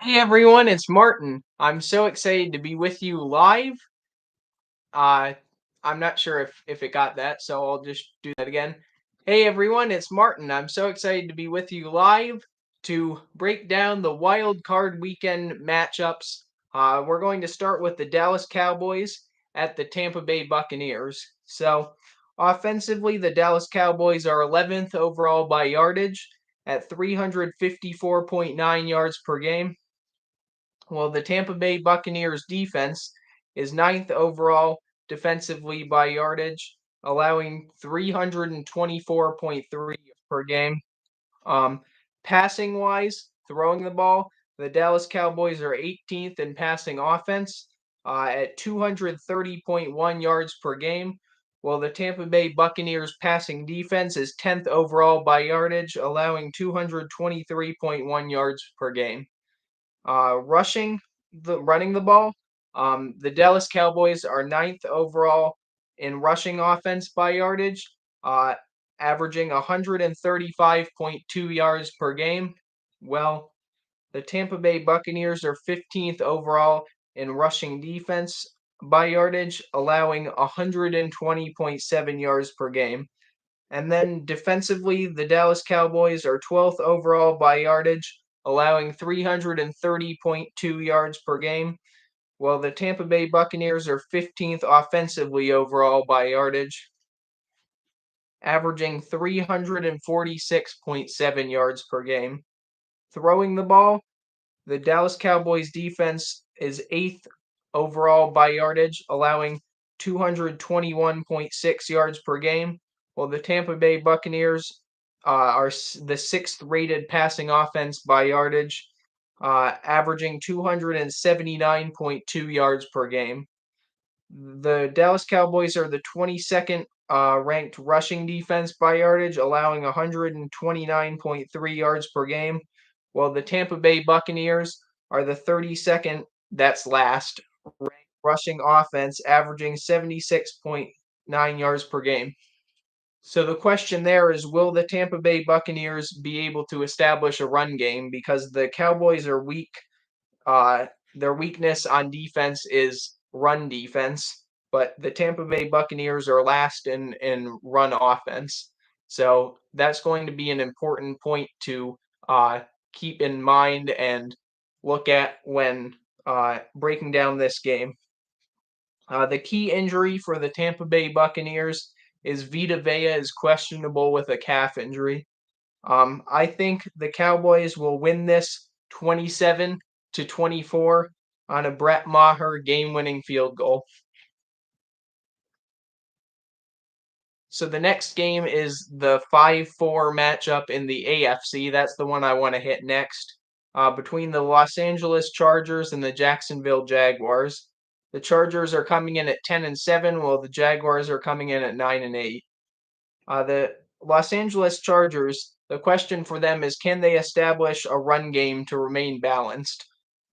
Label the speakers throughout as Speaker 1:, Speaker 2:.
Speaker 1: Hey everyone, it's Martin. I'm so excited to be with you live. Uh, I'm not sure if it got that, so I'll just do that again. Hey everyone, it's Martin. I'm so excited to be with you live to break down the wild card weekend matchups. We're going to start with the Dallas Cowboys at the Tampa Bay Buccaneers. So, offensively, the Dallas Cowboys are 11th overall by yardage at 354.9 yards per game. Well, the Tampa Bay Buccaneers defense is ninth overall defensively by yardage, allowing 324.3 per game. Um, Passing wise, throwing the ball, the Dallas Cowboys are 18th in passing offense at 230.1 yards per game, while the Tampa Bay Buccaneers passing defense is 10th overall by yardage, allowing 223.1 yards per game. Running the ball, the Dallas Cowboys are ninth overall in rushing offense by yardage, uh, averaging 135.2 yards per game. Well, the Tampa Bay Buccaneers are 15th overall in rushing defense by yardage, allowing 120.7 yards per game. And then defensively, the Dallas Cowboys are 12th overall by yardage, allowing 330.2 yards per game, while the Tampa Bay Buccaneers are 15th offensively overall by yardage, averaging 346.7 yards per game. Throwing the ball, the Dallas Cowboys defense is 8th overall by yardage, allowing 221.6 yards per game, while the Tampa Bay Buccaneers are the sixth rated passing offense by yardage, averaging 279.2 yards per game. The Dallas Cowboys are the 22nd ranked rushing defense by yardage, allowing 129.3 yards per game, while the Tampa Bay Buccaneers are the 32nd, that's last, ranked rushing offense, averaging 76.9 yards per game. So the question there is, will the Tampa Bay Buccaneers be able to establish a run game? Because the Cowboys are weak. Their weakness on defense is run defense, but the Tampa Bay Buccaneers are last in run offense. So that's going to be an important point to keep in mind and look at when breaking down this game. The key injury for the Tampa Bay Buccaneers is Vita Vea is questionable with a calf injury. I think the Cowboys will win this 27-24 on a Brett Maher game-winning field goal. So the next game is the 5-4 matchup in the AFC. That's the one I want to hit next. Between the Los Angeles Chargers and the Jacksonville Jaguars. The Chargers are coming in at 10-7, while the Jaguars are coming in at 9-8. The Los Angeles Chargers, the question for them is, can they establish a run game to remain balanced?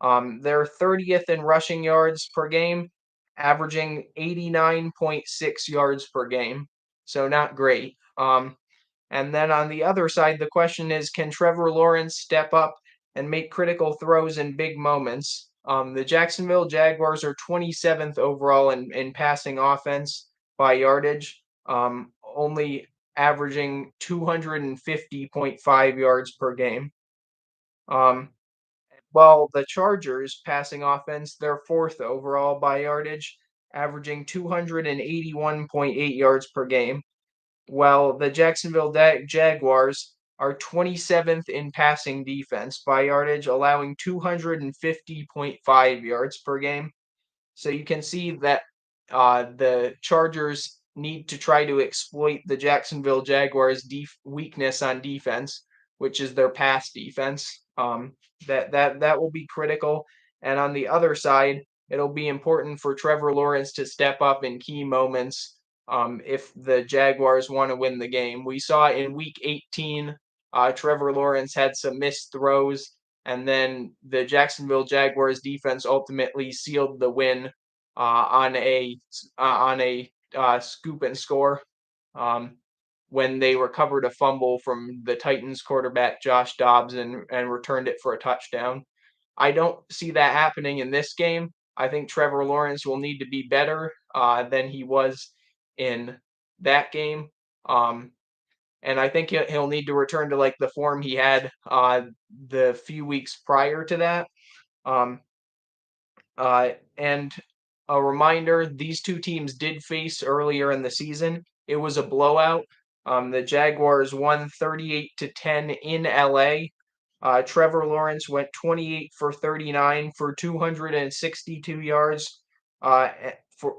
Speaker 1: They're 30th in rushing yards per game, averaging 89.6 yards per game. So not great. And then on the other side, the question is, can Trevor Lawrence step up and make critical throws in big moments? The Jacksonville Jaguars are 27th overall in passing offense by yardage, only averaging 250.5 yards per game. While the Chargers passing offense, they're fourth overall by yardage, averaging 281.8 yards per game. While the Jacksonville Jaguars are 27th in passing defense by yardage, allowing 250.5 yards per game. So you can see that the Chargers need to try to exploit the Jacksonville Jaguars' weakness on defense, which is their pass defense. That will be critical. And on the other side, it'll be important for Trevor Lawrence to step up in key moments if the Jaguars want to win the game. We saw in Week 18, Trevor Lawrence had some missed throws, and then the Jacksonville Jaguars defense ultimately sealed the win on a scoop and score when they recovered a fumble from the Titans quarterback Josh Dobbs and returned it for a touchdown. I don't see that happening in this game. I think Trevor Lawrence will need to be better than he was in that game. Um, and I think he'll need to return to like the form he had the few weeks prior to that. Um, and a reminder, these two teams did face earlier in the season. It was a blowout. The Jaguars won 38-10 in LA. Trevor Lawrence went 28 for 39 for 262 yards, for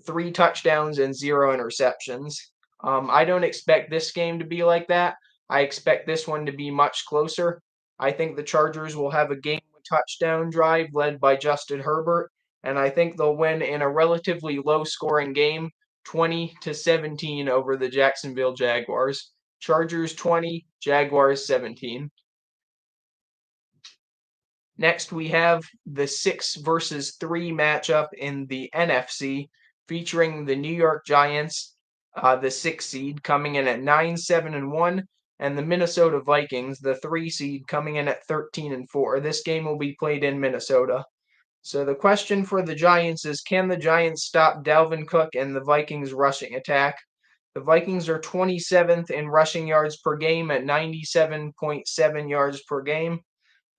Speaker 1: 3 touchdowns and 0 interceptions. I don't expect this game to be like that. I expect this one to be much closer. I think the Chargers will have a game touchdown drive led by Justin Herbert, and I think they'll win in a relatively low scoring game, 20-17 over the Jacksonville Jaguars. Chargers 20, Jaguars 17. Next, we have the 6 versus 3 matchup in the NFC featuring the New York Giants, the 6 seed, coming in at 9-7-1, and the Minnesota Vikings, the 3 seed, coming in at 13-4. This game will be played in Minnesota. So the question for the Giants is, can the Giants stop Dalvin Cook and the Vikings rushing attack? The Vikings are 27th in rushing yards per game at 97.7 yards per game.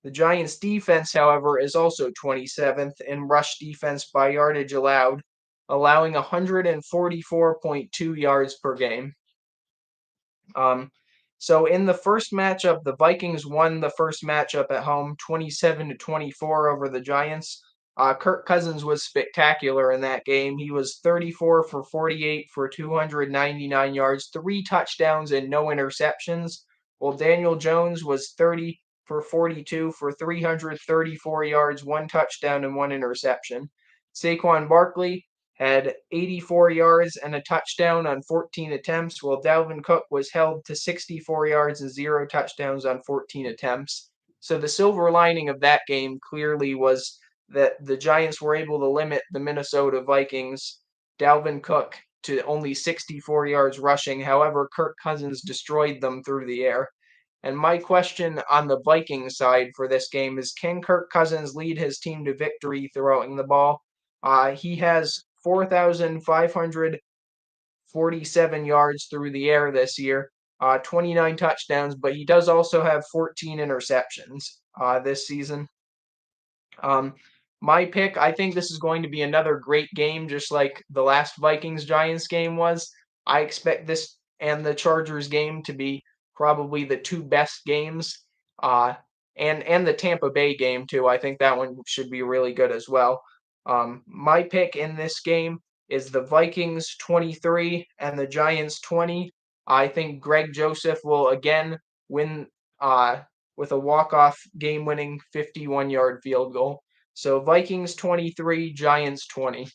Speaker 1: The Giants' defense, however, is also 27th in rush defense by yardage allowed, allowing 144.2 yards per game. So in the first matchup, the Vikings won the first matchup at home, 27-24 over the Giants. Kirk Cousins was spectacular in that game. He was 34 for 48 for 299 yards, 3 touchdowns and no interceptions. While Daniel Jones was 30 for 42 for 334 yards, 1 touchdown and 1 interception. Saquon Barkley had 84 yards and a touchdown on 14 attempts, while Dalvin Cook was held to 64 yards and 0 touchdowns on 14 attempts. So the silver lining of that game clearly was that the Giants were able to limit the Minnesota Vikings, Dalvin Cook, to only 64 yards rushing. However, Kirk Cousins destroyed them through the air. And my question on the Vikings side for this game is, can Kirk Cousins lead his team to victory throwing the ball? He has 4,547 yards through the air this year, 29 touchdowns, but he does also have 14 interceptions this season. My pick, I think this is going to be another great game, just like the last Vikings Giants game was. I expect this and the Chargers game to be probably the two best games, uh, and the Tampa Bay game too. I think that one should be really good as well. My pick in this game is the Vikings 23 and the Giants 20. I think Greg Joseph will again win with a walk-off game-winning 51-yard field goal. So Vikings 23, Giants 20.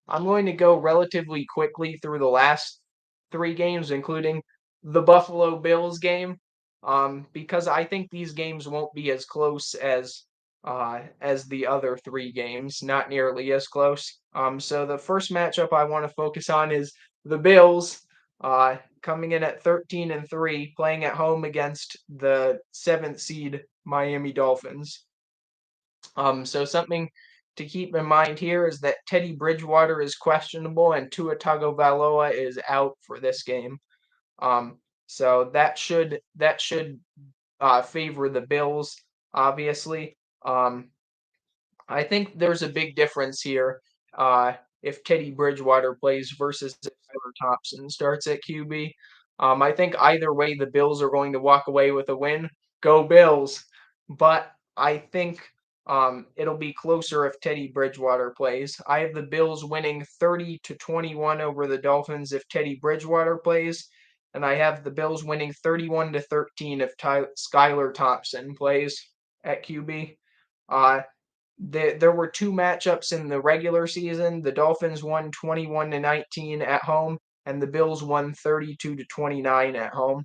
Speaker 1: I'm going to go relatively quickly through the last 3 games, including the Buffalo Bills game, because I think these games won't be as close as the other 3 games, not nearly as close. So the first matchup I want to focus on is the Bills, coming in at 13-3, playing at home against the 7th seed Miami Dolphins. So something to keep in mind here is that Teddy Bridgewater is questionable and Tua Tagovailoa is out for this game. So that should favor the Bills, obviously. I think there's a big difference here if Teddy Bridgewater plays versus if Tyler Thompson starts at QB. I think either way, the Bills are going to walk away with a win. Go Bills! But I think it'll be closer if Teddy Bridgewater plays. I have the Bills winning 30-21 over the Dolphins if Teddy Bridgewater plays, and I have the Bills winning 31-13 if Skylar Thompson plays at QB. There were 2 matchups in the regular season. The Dolphins won 21-19 at home, and the Bills won 32-29 at home.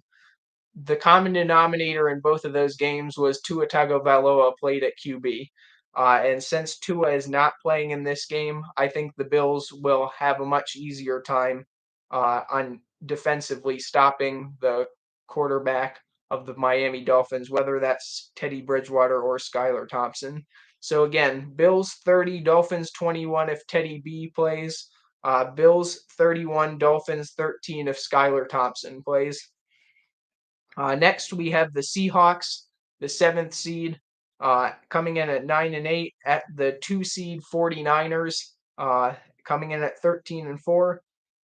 Speaker 1: The common denominator in both of those games was Tua Tagovailoa played at QB. And since Tua is not playing in this game, I think the Bills will have a much easier time on defensively stopping the quarterback of the Miami Dolphins, whether that's Teddy Bridgewater or Skylar Thompson. So again, Bills 30, Dolphins 21 if Teddy B plays. Bills 31, Dolphins 13 if Skylar Thompson plays. Next, we have the Seahawks, the 7th seed, coming in at 9-8 at the 2 seed 49ers, coming in at 13-4.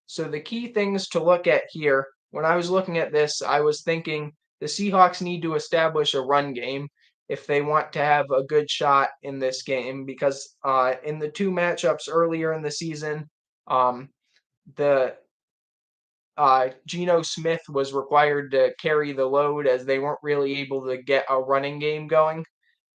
Speaker 1: So the key things to look at here, when I was looking at this, I was thinking the Seahawks need to establish a run game if they want to have a good shot in this game, because in the 2 matchups earlier in the season, the Geno Smith was required to carry the load as they weren't really able to get a running game going.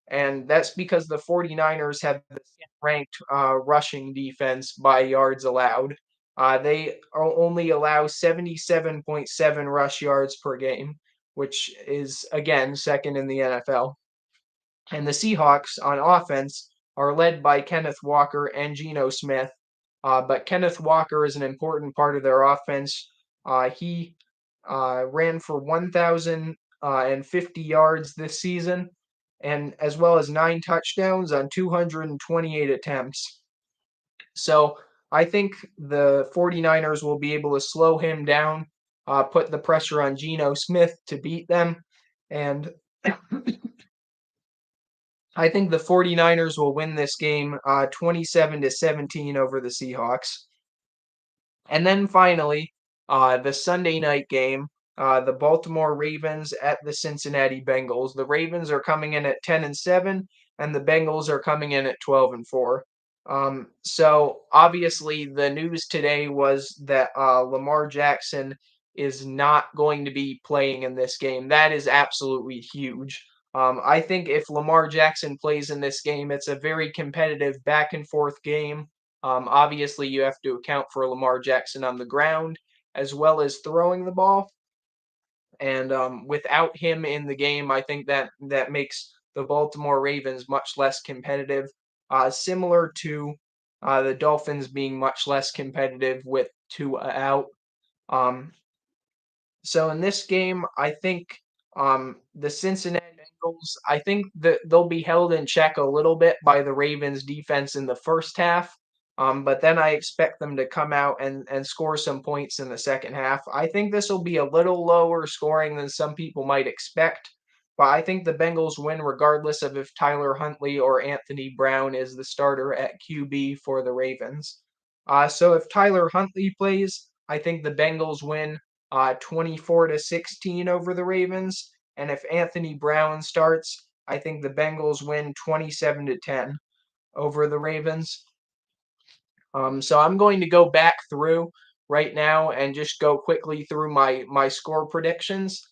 Speaker 1: And that's because the 49ers have the ranked rushing defense by yards allowed. They only allow 77.7 rush yards per game, which is, again, second in the NFL. And the Seahawks on offense are led by Kenneth Walker and Geno Smith. But Kenneth Walker is an important part of their offense. He ran for 1,050 yards this season, and as well as 9 touchdowns on 228 attempts. So I think the 49ers will be able to slow him down, put the pressure on Geno Smith to beat them, and I think the 49ers will win this game 27-17 over the Seahawks. And then finally, the Sunday night game, the Baltimore Ravens at the Cincinnati Bengals. The Ravens are coming in at 10-7, and the Bengals are coming in at 12-4. So obviously, the news today was that Lamar Jackson is not going to be playing in this game. That is absolutely huge. I think if Lamar Jackson plays in this game, it's a very competitive back and forth game. Obviously, you have to account for Lamar Jackson on the ground as well as throwing the ball. And without him in the game, I think that makes the Baltimore Ravens much less competitive, similar to the Dolphins being much less competitive with Tua out. So in this game, I think the Cincinnati Bengals, I think that they'll be held in check a little bit by the Ravens defense in the first half. But then I expect them to come out and score some points in the second half. I think this will be a little lower scoring than some people might expect, but I think the Bengals win regardless of if Tyler Huntley or Anthony Brown is the starter at QB for the Ravens. So if Tyler Huntley plays, I think the Bengals win 24-16 over the Ravens. And if Anthony Brown starts, I think the Bengals win 27-10 over the Ravens. So I'm going to go back through right now and just go quickly through my score predictions,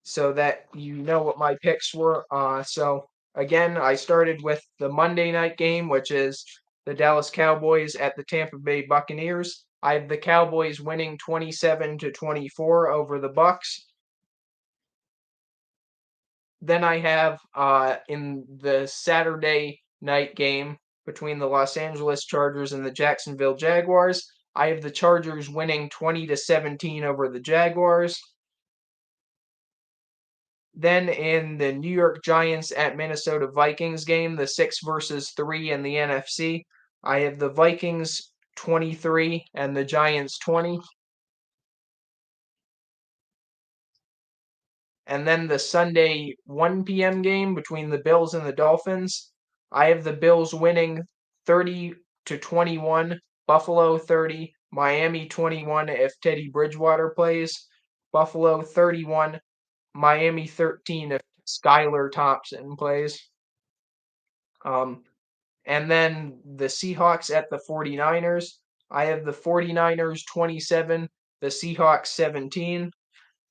Speaker 1: so that you know what my picks were. So again, I started with the Monday night game, which is the Dallas Cowboys at the Tampa Bay Buccaneers. I have the Cowboys winning 27-24 over the Bucks. Then I have in the Saturday night game between the Los Angeles Chargers and the Jacksonville Jaguars, I have the Chargers winning 20-17 over the Jaguars. Then in the New York Giants at Minnesota Vikings game, the 6 versus 3 in the NFC, I have the Vikings 23 and the Giants 20. And then the Sunday 1 p.m. game between the Bills and the Dolphins, I have the Bills winning 30-21, Buffalo 30, Miami 21 if Teddy Bridgewater plays, Buffalo 31, Miami 13 if Skylar Thompson plays. And then the Seahawks at the 49ers, I have the 49ers 27, the Seahawks 17.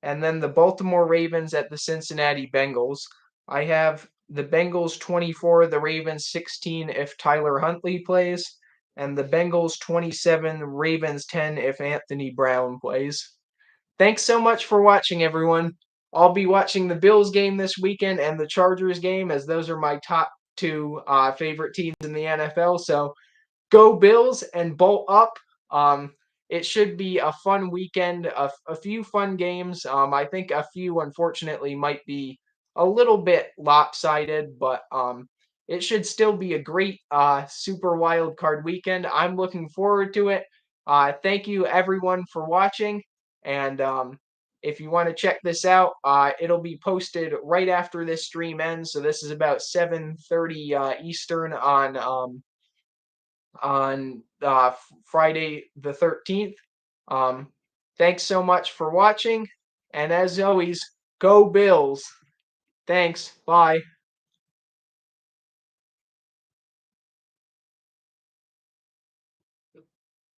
Speaker 1: And then the Baltimore Ravens at the Cincinnati Bengals. I have the Bengals 24, the Ravens 16 if Tyler Huntley plays, and the Bengals 27, Ravens 10 if Anthony Brown plays. Thanks so much for watching, everyone. I'll be watching the Bills game this weekend and the Chargers game, as those are my top 2 favorite teams in the NFL. So go Bills and bolt up. it should be a fun weekend, a few fun games. I think a few, unfortunately, might be a little bit lopsided, but it should still be a great Super Wild Card weekend. I'm looking forward to it. Thank you, everyone, for watching. And if you want to check this out, it'll be posted right after this stream ends. So this is about 7:30 Eastern on Friday the 13th. Um, Thanks so much for watching, and as always, go Bills. Thanks. Bye.